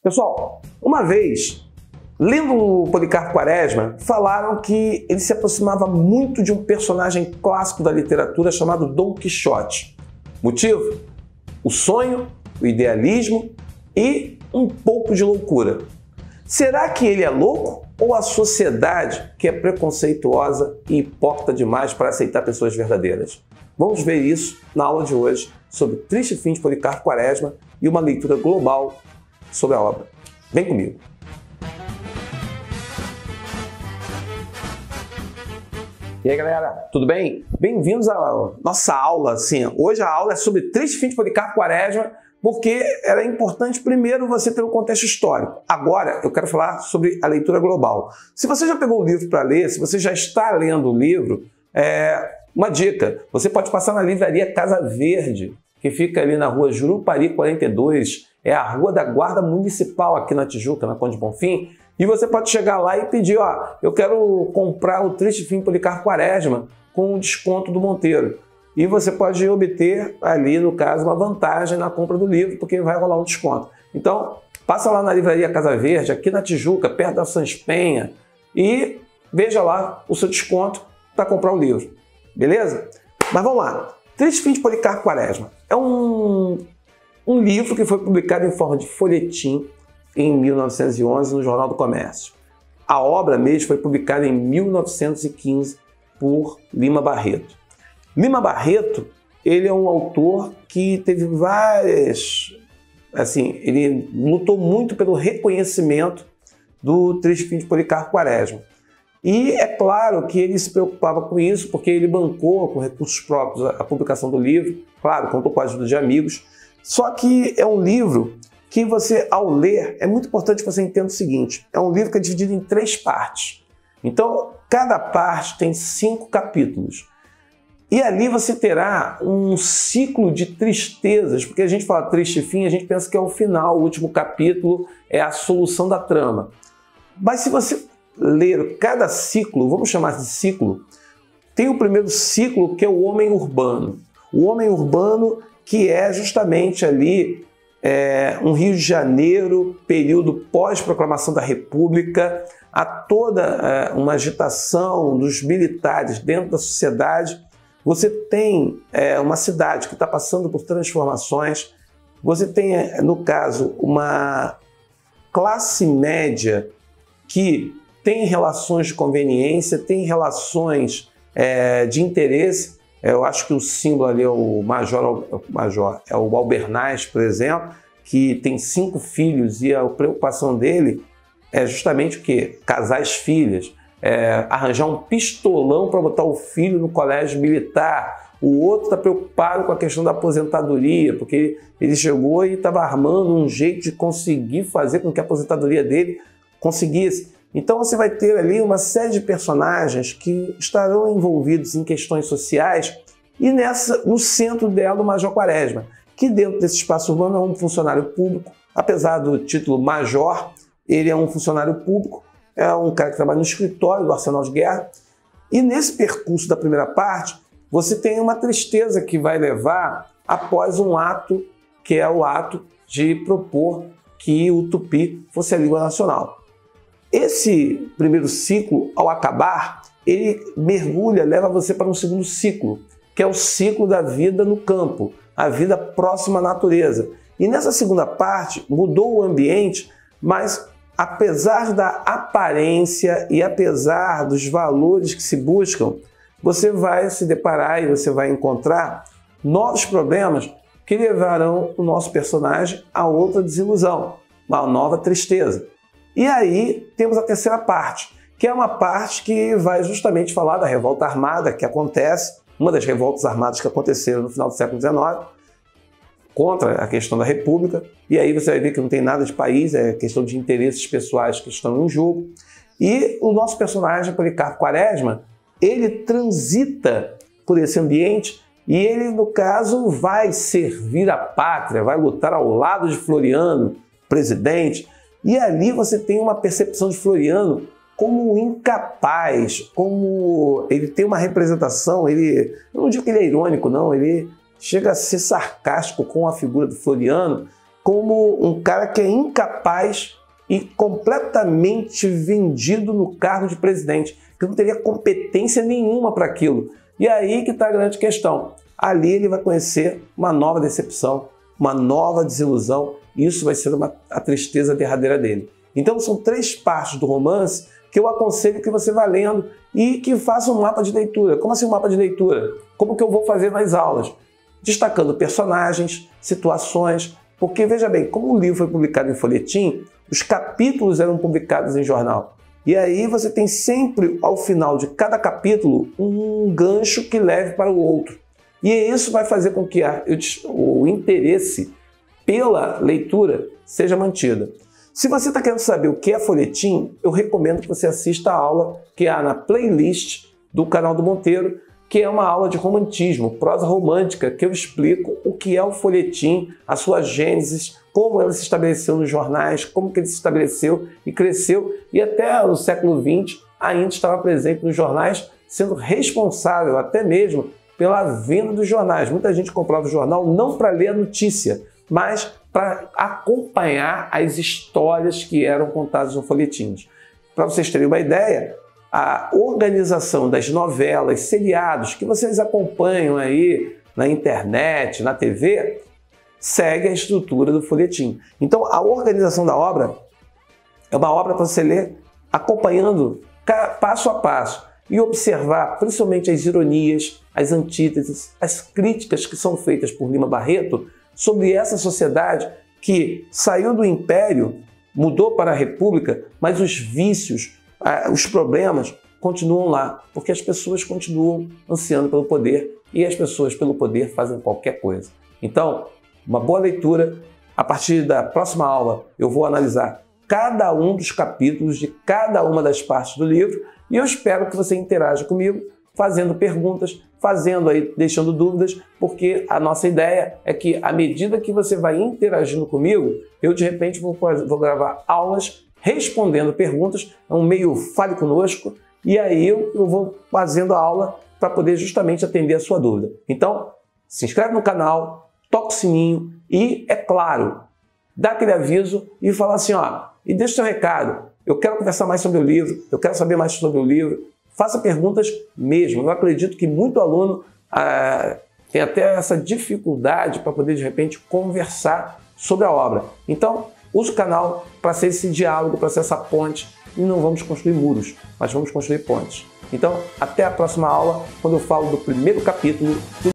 Pessoal, uma vez, lendo o Policarpo Quaresma, falaram que ele se aproximava muito de um personagem clássico da literatura chamado Dom Quixote. Motivo? O sonho, o idealismo e um pouco de loucura. Será que ele é louco ou a sociedade que é preconceituosa e hipócrita demais para aceitar pessoas verdadeiras? Vamos ver isso na aula de hoje sobre O Triste Fim de Policarpo Quaresma e uma leitura global sobre a obra. Vem comigo! E aí, galera, tudo bem? Bem-vindos à nossa aula. Hoje a aula é sobre O Triste Fim de Policarpo Quaresma, porque era importante primeiro você ter um contexto histórico. Agora eu quero falar sobre a leitura global. Se você já pegou o livro para ler, se você já está lendo o livro, uma dica, você pode passar na livraria Casa Verde, que fica ali na rua Jurupari 42, é a rua da Guarda Municipal aqui na Tijuca, na Conde Bonfim, e você pode chegar lá e pedir, eu quero comprar O Triste Fim de Policarpo Quaresma com o desconto do Monteiro. E você pode obter ali, no caso, uma vantagem na compra do livro, porque vai rolar um desconto. Então, passa lá na livraria Casa Verde, aqui na Tijuca, perto da Sans Penha, e veja lá o seu desconto para comprar o livro. Beleza? Mas vamos lá. Triste Fim de Policarpo Quaresma é um livro que foi publicado em forma de folhetim em 1911 no Jornal do Comércio. A obra mesmo foi publicada em 1915 por Lima Barreto. Lima Barreto, ele é um autor que teve várias... ele lutou muito pelo reconhecimento do Triste Fim de Policarpo Quaresma. E é claro que ele se preocupava com isso, porque ele bancou com recursos próprios a publicação do livro, claro, contou com a ajuda de amigos. Só que é um livro que você, ao ler, é muito importante que você entenda o seguinte: é um livro que é dividido em 3 partes. Então, cada parte tem 5 capítulos. E ali você terá um ciclo de tristezas, porque a gente fala triste fim, a gente pensa que é o final, o último capítulo é a solução da trama. Mas se você ler cada ciclo, vamos chamar de ciclo, tem o primeiro ciclo que é o homem urbano. O homem urbano que é justamente ali um Rio de Janeiro, período pós-proclamação da República, há toda uma agitação dos militares dentro da sociedade. Você tem uma cidade que está passando por transformações, você tem, no caso, uma classe média que tem relações de conveniência, tem relações de interesse. Eu acho que o símbolo ali é o Major, é o Albernaz, por exemplo, que tem 5 filhos e a preocupação dele é justamente o quê? Casar as filhas, arranjar um pistolão para botar o filho no colégio militar. O outro está preocupado com a questão da aposentadoria, porque ele chegou e estava armando um jeito de conseguir fazer com que a aposentadoria dele conseguisse. Então você vai ter ali uma série de personagens que estarão envolvidos em questões sociais e no centro dela o Major Quaresma, que dentro desse espaço urbano é um funcionário público. Apesar do título Major, ele é um funcionário público, é um cara que trabalha no escritório do Arsenal de Guerra. E nesse percurso da primeira parte, você tem uma tristeza que vai levar após um ato, que é o ato de propor que o tupi fosse a língua nacional. Esse primeiro ciclo, ao acabar, ele mergulha, leva você para um segundo ciclo, que é o ciclo da vida no campo, a vida próxima à natureza. E nessa segunda parte, mudou o ambiente, mas apesar da aparência e apesar dos valores que se buscam, você vai se deparar e você vai encontrar novos problemas que levarão o nosso personagem a outra desilusão, uma nova tristeza. E aí temos a terceira parte, que é uma parte que vai justamente falar da revolta armada que acontece, uma das revoltas armadas que aconteceram no final do século XIX, contra a questão da República. E aí você vai ver que não tem nada de país, é questão de interesses pessoais que estão em jogo. E o nosso personagem, Policarpo Quaresma, ele transita por esse ambiente e ele, no caso, vai servir a pátria, vai lutar ao lado de Floriano, presidente. E ali você tem uma percepção de Floriano como incapaz, como ele tem uma representação, eu não digo que ele é irônico, não, ele chega a ser sarcástico com a figura do Floriano, como um cara que é incapaz e completamente vendido no cargo de presidente, que não teria competência nenhuma para aquilo. E aí que está a grande questão. Ali ele vai conhecer uma nova decepção, uma nova desilusão, e isso vai ser a tristeza derradeira dele. Então são 3 partes do romance que eu aconselho que você vá lendo e que faça um mapa de leitura. Como assim um mapa de leitura? Como que eu vou fazer nas aulas? Destacando personagens, situações, porque veja bem, como o livro foi publicado em folhetim, os capítulos eram publicados em jornal. E aí você tem sempre, ao final de cada capítulo, um gancho que leve para o outro. E isso vai fazer com que o interesse pela leitura seja mantido. Se você está querendo saber o que é folhetim, eu recomendo que você assista a aula que há na playlist do canal do Monteiro, que é uma aula de romantismo, prosa romântica, que eu explico o que é o folhetim, a sua gênese, como ela se estabeleceu nos jornais, como que ele se estabeleceu e cresceu, e até no século XX ainda estava presente nos jornais, sendo responsável até mesmo pela venda dos jornais. Muita gente comprava o jornal não para ler a notícia, mas para acompanhar as histórias que eram contadas no folhetim. Para vocês terem uma ideia, a organização das novelas, seriados que vocês acompanham aí na internet, na TV, segue a estrutura do folhetim. Então, a organização da obra é uma obra para você ler acompanhando passo a passo e observar principalmente as ironias, as antíteses, as críticas que são feitas por Lima Barreto sobre essa sociedade que saiu do império, mudou para a república, mas os vícios, os problemas continuam lá, porque as pessoas continuam ansiando pelo poder e as pessoas pelo poder fazem qualquer coisa. Então, uma boa leitura. A partir da próxima aula eu vou analisar cada um dos capítulos de cada uma das partes do livro e eu espero que você interaja comigo, fazendo perguntas, deixando dúvidas, porque a nossa ideia é que à medida que você vai interagindo comigo, eu de repente vou gravar aulas respondendo perguntas, é um meio fale conosco, e aí eu vou fazendo a aula para poder justamente atender a sua dúvida. Então, se inscreve no canal, toca o sininho e, é claro, dá aquele aviso e fala assim, e deixa o seu recado, eu quero conversar mais sobre o livro, eu quero saber mais sobre o livro, faça perguntas mesmo. Eu acredito que muito aluno tem até essa dificuldade para poder, de repente, conversar sobre a obra. Então, use o canal para ser esse diálogo, para ser essa ponte, e não vamos construir muros, mas vamos construir pontes. Então, até a próxima aula, quando eu falo do primeiro capítulo do